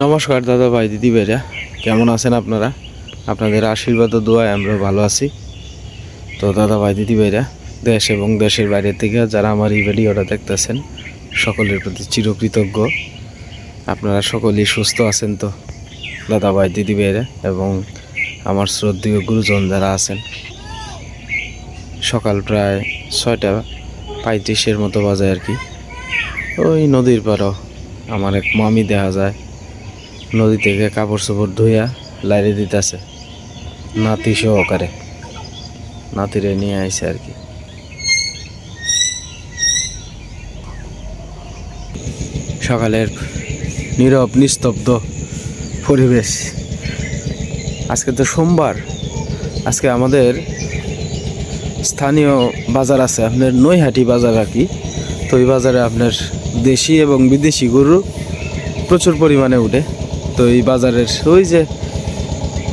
নমস্কার দাদা ভাই দিদি ভাইরা, কেমন আছেন আপনারা? আপনাদের আশীর্বাদ ও দোয়ায় আমরা ভালো আছি। তো দাদা ভাই দিদি ভাইরা, দেশ এবং দেশের বাইরে থেকে যারা আমার এই ভিডিওটা দেখতেছেন, সকলের প্রতি চিরকৃতজ্ঞ। আপনারা সকলেই সুস্থ আছেন তো দাদা ভাই দিদি ভাইরা, এবং আমার শ্রদ্ধেয় গুরুজন যারা আছেন। সকাল প্রায় 6:35 মতো বাজে আর কি। ওই নদীর পাড়ও আমার এক মামি দেখা যায় নদী থেকে কাপড় চোপড় ধুইয়া লাইরে দিতেছে, নাতি সহকারে। নাতিরে নিয়ে আইছে আর কি। সকালের নীরব নিস্তব্ধ পরিবেশ। আজকে তো সোমবার, আজকে আমাদের স্থানীয় বাজার আছে, আপনার নৈহাটি বাজার আর কি। তো এই বাজারে আপনার দেশি এবং বিদেশি গরু প্রচুর পরিমাণে উঠে। তো এই বাজারের ওই যে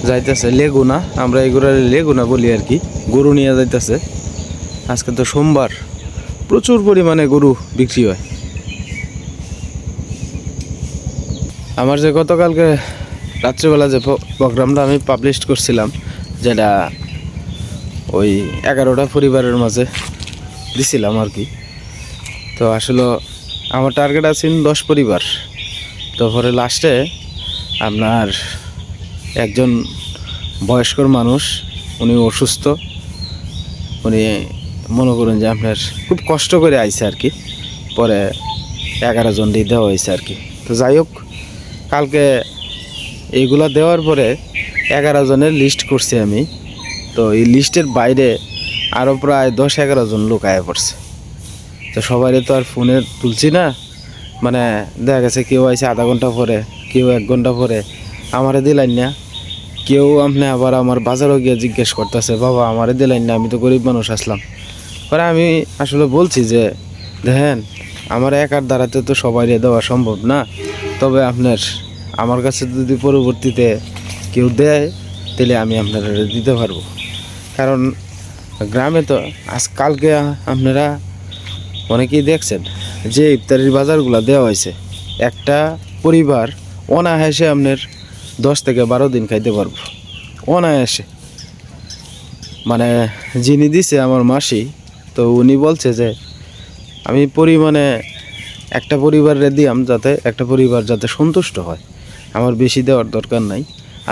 যাইতেছে লেগুনা, আমরা এগুলো লেগুনা বলি আর কি, গরু নিয়ে যাইতেছে। আজকে তো সোমবার, প্রচুর পরিমাণে গরু বিক্রি হয়। আমার যে গতকালকে রাত্রিবেলা যে প্রোগ্রামটা আমি পাবলিশ করছিলাম, যেটা ওই 11টা পরিবারের মাঝে দিছিলাম আর কি। তো আসলে আমার টার্গেট আছে 10 পরিবার। তো পরে লাস্টে আপনার একজন বয়স্কর মানুষ, উনি অসুস্থ, উনি মনে করেন যে আপনার খুব কষ্ট করে আইছে আর কি। পরে 11 জন দেওয়া হয়েছে আর কি। তো যাই হোক, কালকে এইগুলা দেওয়ার পরে 11 জনের লিস্ট করছি আমি। তো এই লিস্টের বাইরে আরও প্রায় 10-11 জন লোক আয়া পড়ছে। তো সবাই তো আর ফোনে তুলছি না, মানে দেখা গেছে কেউ আইছে আধা ঘন্টা পরে, কেউ 1 ঘন্টা পরে, আমারে দিলাইন না। কেউ আপনি আবার আমার বাজারও গিয়ে জিজ্ঞেস করতেছে, বাবা আমারে দিলাইন না, আমি তো গরিব মানুষ আসলাম। পরে আমি আসলে বলছি যে দেখেন, আমার একার দ্বারাতে তো সবাই দেওয়া সম্ভব না। তবে আপনার আমার কাছে যদি পরবর্তীতে কেউ দেয়, তাহলে আমি আপনারা দিতে পারবো। কারণ গ্রামে তো কালকে আপনারা অনেকেই দেখছেন যে ইফতারির বাজারগুলো দেওয়া হয়েছে, একটা পরিবার অনায়াসে আপনার 10 থেকে 12 দিন খাইতে পারবো, অনায়াসে। মানে যিনি দিছে আমার মাসি, তো উনি বলছে যে আমি পরিমাণে একটা পরিবারে দিয়াম, যাতে একটা পরিবার যাতে সন্তুষ্ট হয়, আমার বেশি দেওয়ার দরকার নাই।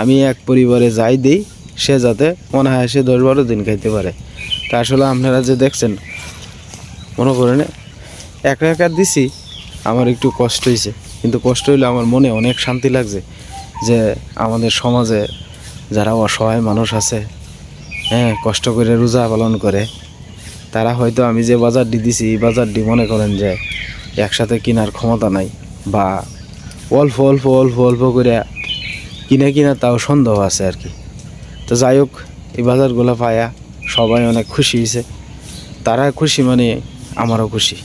আমি এক পরিবারে যাই দিই, সে যাতে অনায়াসে 10-12 দিন খাইতে পারে। তা আসলে আপনারা যে দেখছেন, মনে করেন একা একা দিছি, আমার একটু কষ্ট হয়েছে, কিন্তু কষ্ট হইলে আমার মনে অনেক শান্তি লাগছে যে আমাদের সমাজে যারা অসহায় মানুষ আছে, হ্যাঁ, কষ্ট করে রোজা পালন করে, তারা হয়তো আমি যে বাজারটি দিছি, এই বাজারটি মনে করেন যে একসাথে কেনার ক্ষমতা নাই, বা অল্প অল্প অল্প অল্প করে কিনা তাও সন্দেহ আছে আর কি। তো যাই হোক, এই বাজারগুলো পায়া সবাই অনেক খুশি হয়েছে। তারা খুশি মানে আমারও খুশি।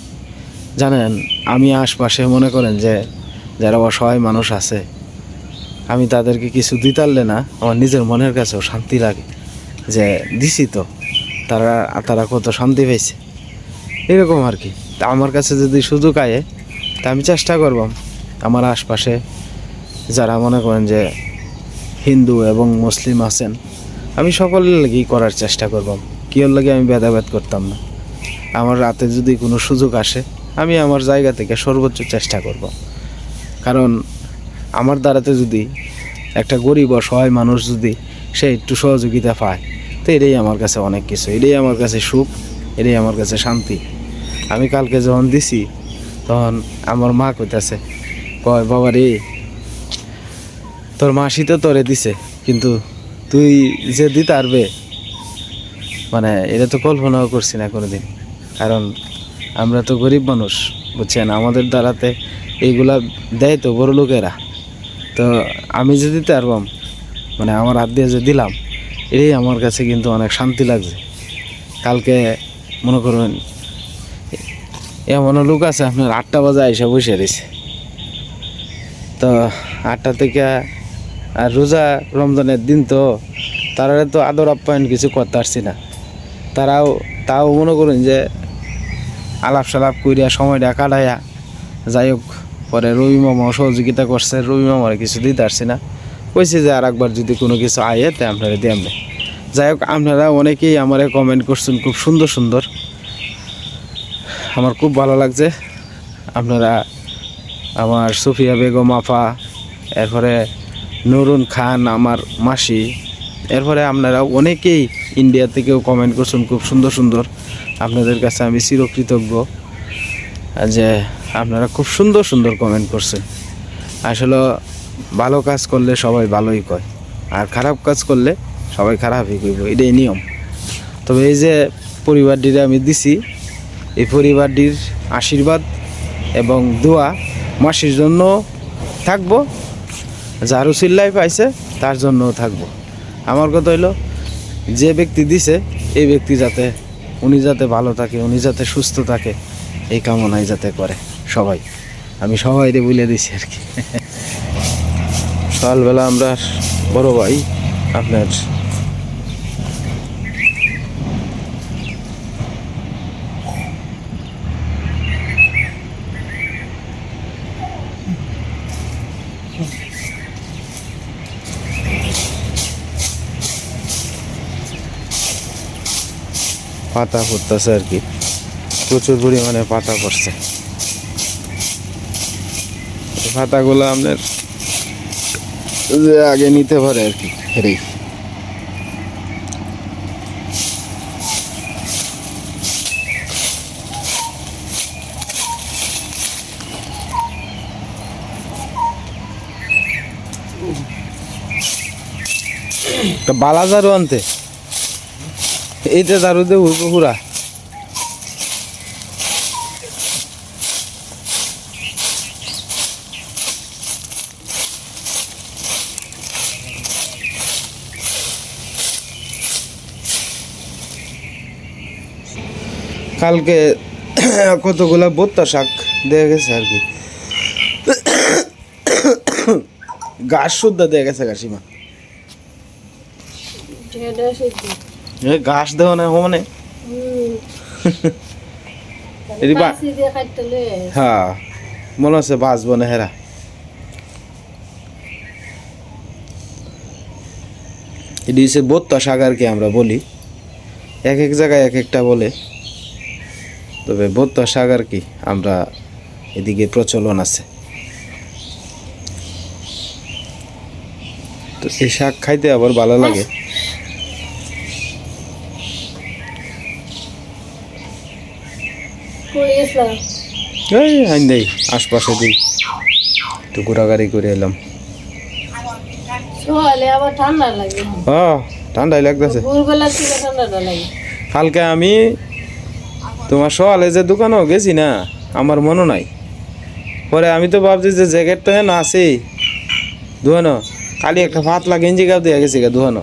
জানেন, আমি আশপাশে মনে করেন যে যারা অসহায় মানুষ আছে, আমি তাদেরকে কিছু দিতারলে না, আমার নিজের মনের কাছেও শান্তি লাগে যে দিছি তো, তারা কত শান্তি পাইছে, এরকম আর কি। তা আমার কাছে যদি সুযোগ আয়ে, তা আমি চেষ্টা করব আমার আশপাশে যারা মনে করেন যে হিন্দু এবং মুসলিম আছেন, আমি সকলের লাগেই করার চেষ্টা করব। কেউর লাগে আমি ভেদাভেদ করতাম না। আমার রাতে যদি কোনো সুযোগ আসে, আমি আমার জায়গা থেকে সর্বোচ্চ চেষ্টা করব। কারণ আমার দ্বারাতে যদি একটা গরিব অসহায় মানুষ যদি সে একটু সহযোগিতা পায়, তো এটাই আমার কাছে অনেক কিছু, এটাই আমার কাছে সুখ, এটাই আমার কাছে শান্তি। আমি কালকে যখন দিছি, তখন আমার মা কইতাছে, কয় বাবা রে, তোর মাসি তো তোরে দিছে, কিন্তু তুই যে দিতে পারবে, মানে এটা তো কল্পনাও করছি না কোনোদিন। কারণ আমরা তো গরিব মানুষ, বুঝছেন, আমাদের দ্বারাতে এইগুলা দেয় তো বড় লোকেরা। তো আমি যে দিতে পারবাম, মানে আমার হাত দিয়ে যে দিলাম, এটাই আমার কাছে কিন্তু অনেক শান্তি লাগছে। কালকে মনে করুন এমনও লোক আছে আপনার 8টা বাজে এসে বসে রয়েছে। তো 8টা থেকে, আর রোজা রমজানের দিন তো তারা তো আদর আপ্যায়ন কিছু করতে পারছি না। তাও মনে করুন যে আলাপ সালাপ করিয়া সময়টা কাটাইয়া, যাই হোক পরে রবি মামাও সহযোগিতা করছে, রবি মামার কিছু দিতে পারছি না, কইছি যে আর একবার যদি কোনো কিছু আয়ে তে আপনারা দিয়ে আমরা। যাই হোক, আপনারা অনেকেই আমার কমেন্ট করছেন খুব সুন্দর সুন্দর, আমার খুব ভালো লাগছে। আপনারা আমার সুফিয়া বেগম আফা, এরপরে নুরুন খান আমার মাসি, এরপরে আপনারা অনেকেই ইন্ডিয়া থেকেও কমেন্ট করছেন খুব সুন্দর সুন্দর। আপনাদের কাছে আমি চিরকৃতজ্ঞ যে আপনারা খুব সুন্দর সুন্দর কমেন্ট করছেন। আসলে ভালো কাজ করলে সবাই ভালোই কয়, আর খারাপ কাজ করলে সবাই খারাপই কইব, এটাই নিয়ম। তবে এই যে পরিবারটিরে আমি দিছি, এই পরিবারটির আশীর্বাদ এবং দোয়া মাসির জন্য থাকবো, যার উসিল্লায় পাইছে তার জন্যও থাকবো। আমার কথা হইলো, যে ব্যক্তি দিছে এই ব্যক্তি যাতে উনি যাতে ভালো থাকে, উনি যাতে সুস্থ থাকে, এই কামনাই যাতে করে সবাই। আমি সবাইরে বলে দিছি আর কি। সকালবেলা আমরা বড় ভাই আপনার পাতা পড়তেছে আর কি, প্রচুর পরিমাণে পাতা পড়ছে। পাতাগুলো আপনার যে আগে নিতে পারে আর কি, হেরেই বালা ঝাড়ু আনতে, এইটা ঝাড়ু দিয়ে উঠবো পুরা। কালকে কতগুলা বোত্তা শাক দেয়া গেছে আর কি, ঘাস শুদ্ধ দেয়া গেছে কাশিমা, ঘাস দেওয়া না মানে হ্যাঁ মনে হচ্ছে বাঁচবো না হেরা। এটি হচ্ছে বোত্তা শাক আর কি আমরা বলি, এক এক জায়গায় এক একটা বলে, তবে বোত্তা শাক আর কি আমরা এদিকে প্রচলন আছে। তো এই শাক খাইতে আবার ভালো লাগে। এই আইন্দাই আশপাশে দিই একটু ঘোরাঘুরি করে এলাম। ঠান্ডাই লাগতেছে। কালকে আমি তোমার সকালে যে দোকানেও গেছি না, আমার মনে নাই, পরে আমি তো ভাবছি যে জ্যাকেট তো হ্যাঁ আছেই ধোয়ানো, খালি একটা পাতলা গেঞ্জি গাও দিয়ে গেছি গা ধোয়ানো,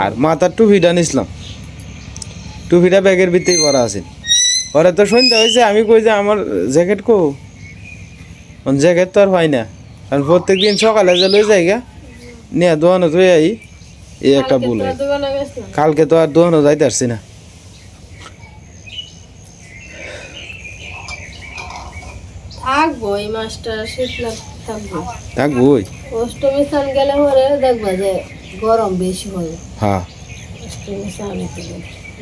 আর মাথার টুপিটা নিছিলাম, টুপিটা ব্যাগের ভিতরেই পরা আছে। পরে তো সন্ধ্যা হয়েছে, আমি কই যে আমার জ্যাকেট কো, জ্যাকেট তো আর হয় না, কারণ প্রত্যেক দিন সকালে যে লই যাই গা নিয়ে দোয়ানো ধুয়ে আই, এই একটা ভুল। কালকে তো আর দোয়ানো যাইতে পারছি না। থাকবো এই মাসটা, শীতকাল থাকবো, থাকবোই। অষ্টমী স্নান গেলে পরে দেখবা যে গরম বেশি হবে। হ্যাঁ অষ্টমী স্নান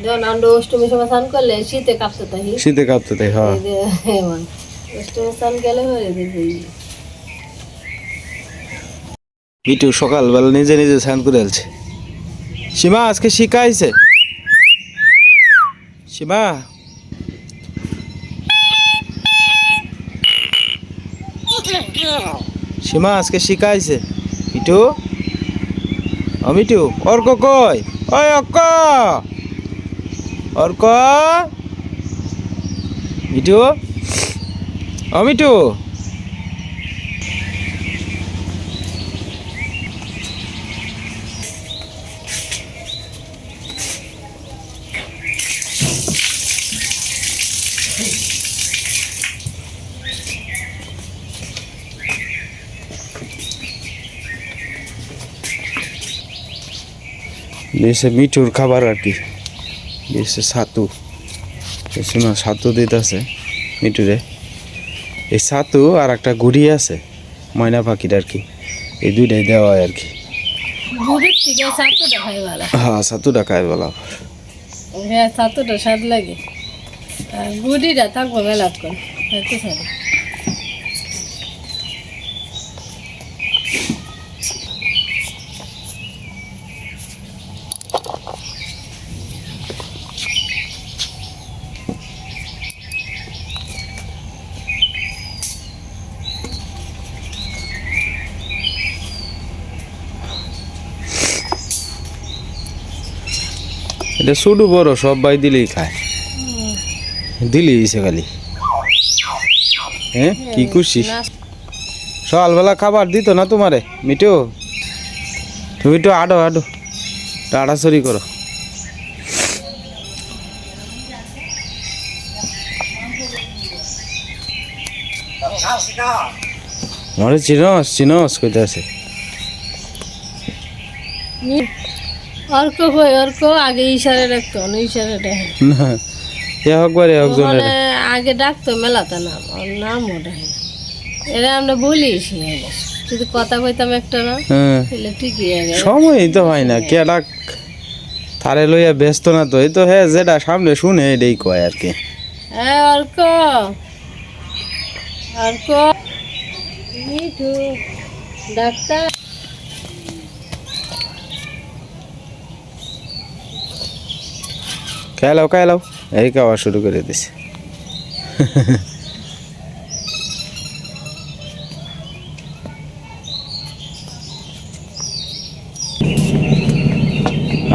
যখন আমরা অষ্টমী সময় স্নান করলে শীতে কাঁপতে থাকি, শীতে কাঁপতে থাকি। হ্যাঁ অষ্টমী স্নান গেলে পরে দেখবি মিটু সকালবেলা নিজে নিজে স্নান করে আলছে। সীমা আজকে শিখাইছে, সীমা সীমা আজকে শিখাইছে। মিটু ও মিটু, অর্ক কই? ওই অক্ক, অর্ক, মিটু ও মিটু, দিয়েছে মিঠুর খাবার আর কি, দিয়েছে ছাতু, সীমা ছাতু দিতেছে মিঠুরে। এই ছাতু আর একটা গুড়ি আছে ময়না পাখির আর কি, এই দুইটাই দেওয়া হয় আর কি। গুড়ির থেকে ছাতুটা খাই ভালো। হ্যাঁ ছাতুটা খাই বলা। হ্যাঁ ছাতুটা স্বাদ লাগে, আর গুড়িটা থাকবো বেলাক্ষণ হয়তো সারা। এটা ছোটো বড় সবাই দিলেই খায়, দিলি হয়েছে খালি। হ্যাঁ কি করছিস? সকালবেলা খাবার দিত না তোমারে মিঠু? তুমি একটু আডো আডো আড়াচড়ি করো। মরে চিনস চিনস কইতে আছে। অর্ক কই অর্ক আগে ইশারা ডাকতো না, ইশারা ডাকে না এ হোক বারে হোক জনের মানে আগে ডাকতো মেলাতে নাম, ওর নামও ডাকে না। এরা আমরা বলি যদি কথা কইতাম একটা না হ্যাঁ তাহলে ঠিকই আগে। সময়ই তো হয় না, কে ডাক তারে লইয়া ব্যস্ত না তো, এই তো হ্যাঁ যেটা সামনে শুনে এটাই কয় আর কি। হ্যাঁ অর্ক অর্ক মিঠু ডাক্তার খেলাও এই খাওয়া শুরু করে দিছে।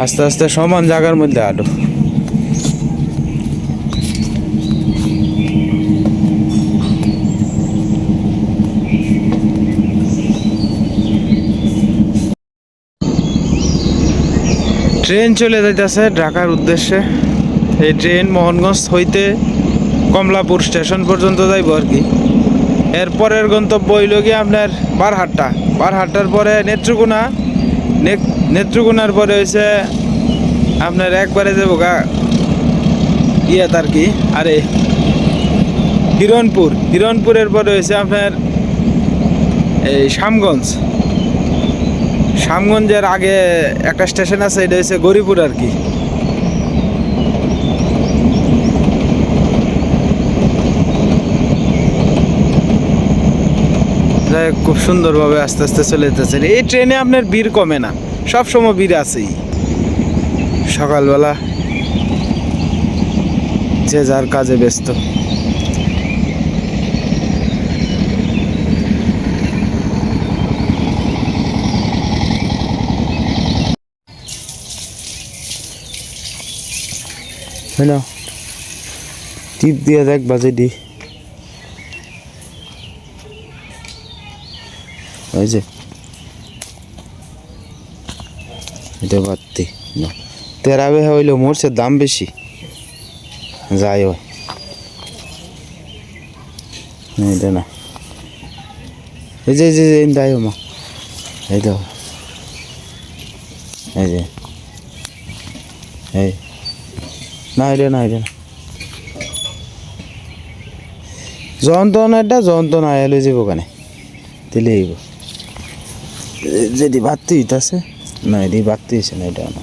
আস্তে আস্তে সমান জায়গার মধ্যে আডো। ট্রেন চলে যাইতেছে ঢাকার উদ্দেশ্যে। এই ট্রেন মোহনগঞ্জ হইতে কমলাপুর স্টেশন পর্যন্ত যাইব আর কি। এরপরের গন্তব্য হইল গিয়ে আপনার বারহাট্টার পরে নেত্রকোনা, নেত্রকোনার পরে হয়েছে আপনার একবারে যাবো গা ইয়াত আর কি, আরে হিরণপুরের পরে হয়েছে আপনার এই শ্যামগঞ্জের আগে একটা স্টেশন আছে, এটা হচ্ছে গরিপুর আর কি। খুব সুন্দরভাবে আস্তে আস্তে চলে যেতেছে। এই ট্রেনে আপনার ভিড় কমে না, সব সময় ভিড় আছেই। সকালবেলা যে যার কাজে ব্যস্ত। টিপ দিয়ে দেখ বাজে দি ওই যে এটা বাড়তি না, তেরাবে হইলো মোরসের দাম বেশি যাই হয় এটা না। এই যে যে দায় মা এই তো এই যে এই না এটা না যন্ত্রণা এলো যাব ওখানে দিলে যদি বাড়তি হইতেছে না, এটি বাড়তি হয়েছে না, এটা না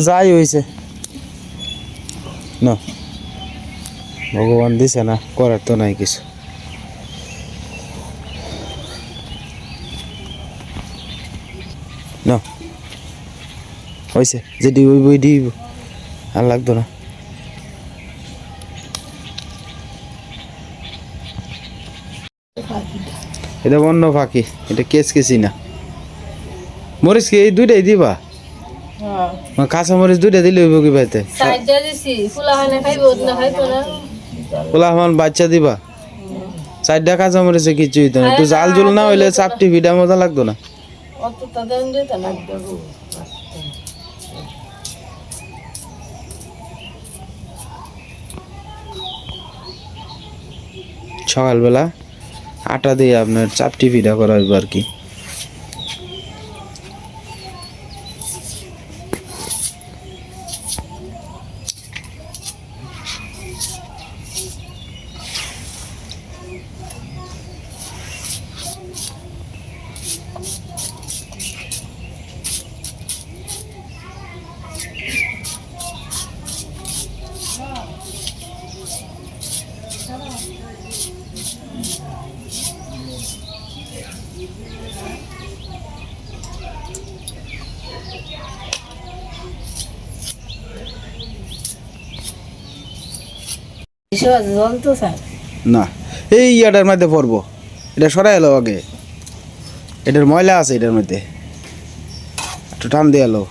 যাই হয়েছে না, ভগবান দিছে না, করার তো নাই কিছু। না হয়েছে যেটি ওই বই দিব আর লাগতো না। এটা বন্য পাখি, এটা কেসি না। মরিচ কি এই দুইটাই দিবা? কাঁচা মরিচ দুইটা দিলে হইব কি ভাইতে? পোলাহান বাচ্চা দিবা, 4টা কাঁচা মরিচে কিছু হইতো না। একটু জাল জুল না হইলে চাপটি ভিডা মজা লাগতো না। সকালবেলা আটা দিয়ে আপনার চাপটি পিঠা করা হইব আর কি। এসব জল তো স্যার না এই ইয়াটার মধ্যে পড়বো, এটা সরাই এলো আগে, এটার ময়লা আছে এটার মধ্যে, একটু টান দিয়ে এলো।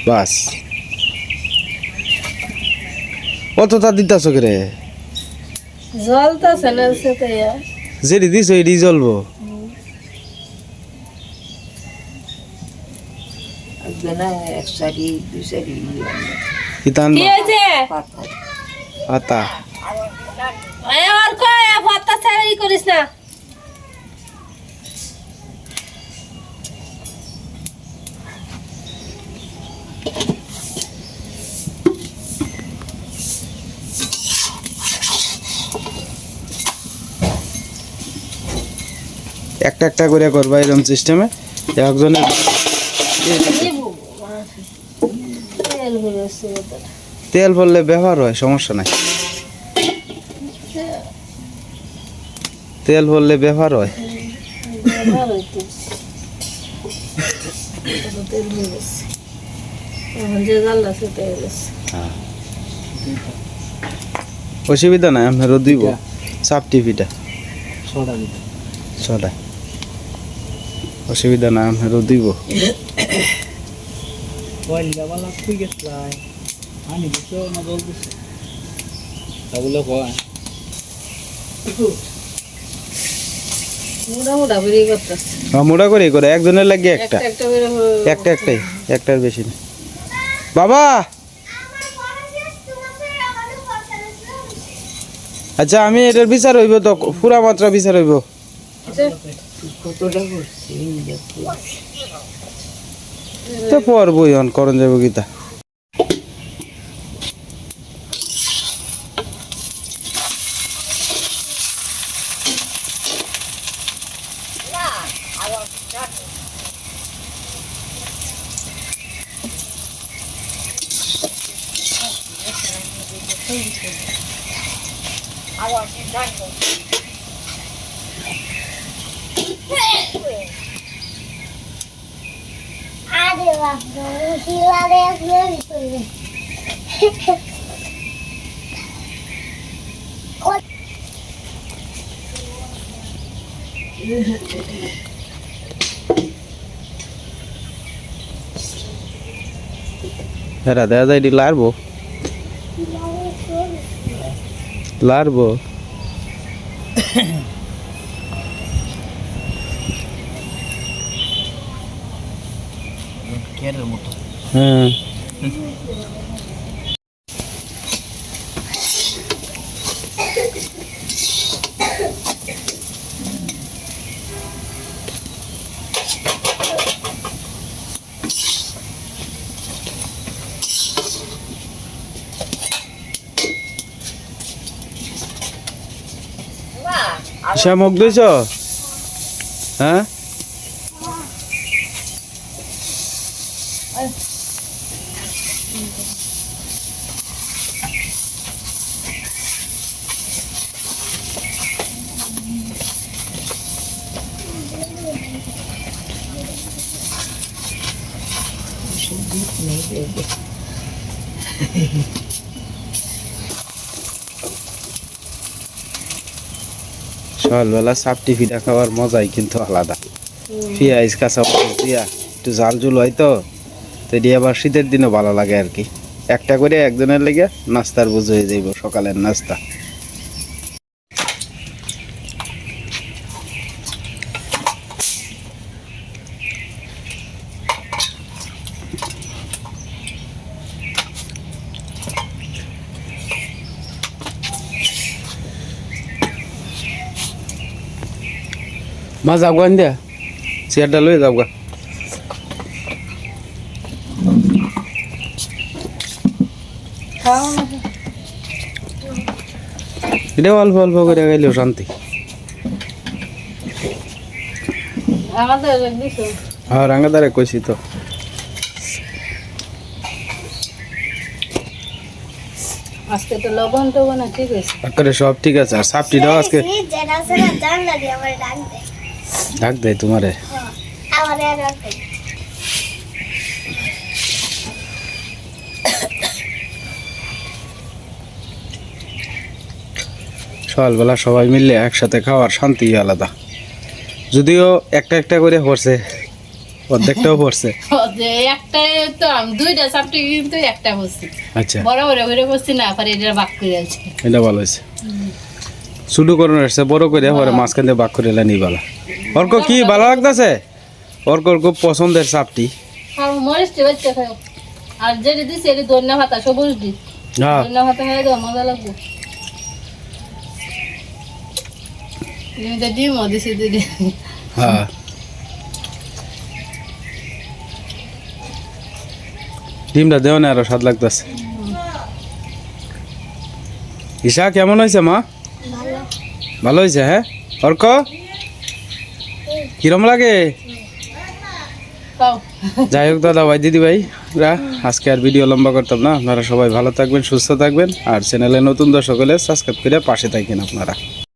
বাস কত তা দিতাছ রে, জল তো আছে না সাথে যেটি দিছ এটি জ্বলবো। কি টান কি হয়েছে পাতা আর কয় পাতা ছাড়া ই করিস না। একটা একটা করে করবা এরকম সিস্টেমে, একজনের তেল হয়েছে তেল পড়লে ব্যবহার হয়, সমস্যা নাই, তেল পড়লে ব্যবহার হয়। তেল হয়ে গেছে এখন যে জাল আছে তেল গেছে। অসুবিধা নাই, আপনার দিব চাপ টিভিটা ছটা, অসুবিধা নাই, আপনার দিব। মোটা বেরিয়ে করতেছে মোটা করে করে একজনের লাগে একটা, একটা বেরো একটা একটাই, একটার বেশি না। বাবা আচ্ছা আমি এটার বিচার হইব তো, পুরা মাত্রা বিচার হইব। তো পড়বই অন করণ যাব গীতা। হেরা দেখা যায় এটি লারবো লারবো হ্যাঁ শ্যামক দিছ, হ্যাঁ সকালবেলা চাপ টিফিটা খাওয়ার মজাই কিন্তু আলাদা। পেঁয়াজ কাঁচা মরিচ দিয়া একটু ঝাল ঝুল হয় তো, এটি আবার শীতের দিনও ভালো লাগে আর কি। একটা করে একজনের লেগে নাস্তার বুঝ হয়ে যাইব, সকালের নাস্তা। মা যাও গান দিয়া চেয়ারটা লয়ে যাও গা। এটা অল্প অল্প করে গেলেও শান্তি। হ্যাঁ রাঙ্গাদারে কইছি তো। আজকে তো লবণ টবণ ঠিক আছে, আরে সব ঠিক আছে। আর সাপটিটাও আজকে ডাক দেয় তোমারে। সকালবেলা সবাই মিলে একসাথে খাওয়ার শান্তি আলাদা। যদিও একটা একটা করে পড়ছে, অর্ধেকটাও পড়ছে। যে একটাই তো আমি দুইটা সাবটি কিন্তু একটা বসছি, আচ্ছা, বড় বড় করে বসছি না, পরে এটা বাক করে আছে। এটা ভালো হয়েছে। শুধু করে এসছে বড় করে পরে মাঝখান দিয়ে বাক করে এলে নিবালা। অর্ক কি ভালো লাগতেছে? অর্কর খুব পছন্দের চাপটি। খাও মরিচটি বাচ্চা খাও। আর যেটা দিছি এটা ধন্যা ভাতা সবুজ দি, হ্যাঁ, ধন্যা ভাতা খাই দাও, মজা লাগবে। তুমি তো ডিমও দিছি দিদি। হ্যাঁ। ডিমটা দেও না, আরো স্বাদ লাগতেছে। ঈশা কেমন হয়েছে মা? ভালো হয়েছে। হ্যাঁ অর্ক কিরম লাগে? খাও। যাই হোক দাদা ভাই দিদি ভাই রা, আজকে আর ভিডিও লম্বা করতাম না। আপনারা সবাই ভালো থাকবেন, সুস্থ থাকবেন, আর চ্যানেলে নতুন দর্শক হলে সাবস্ক্রাইব করে পাশে থাকেন আপনারা।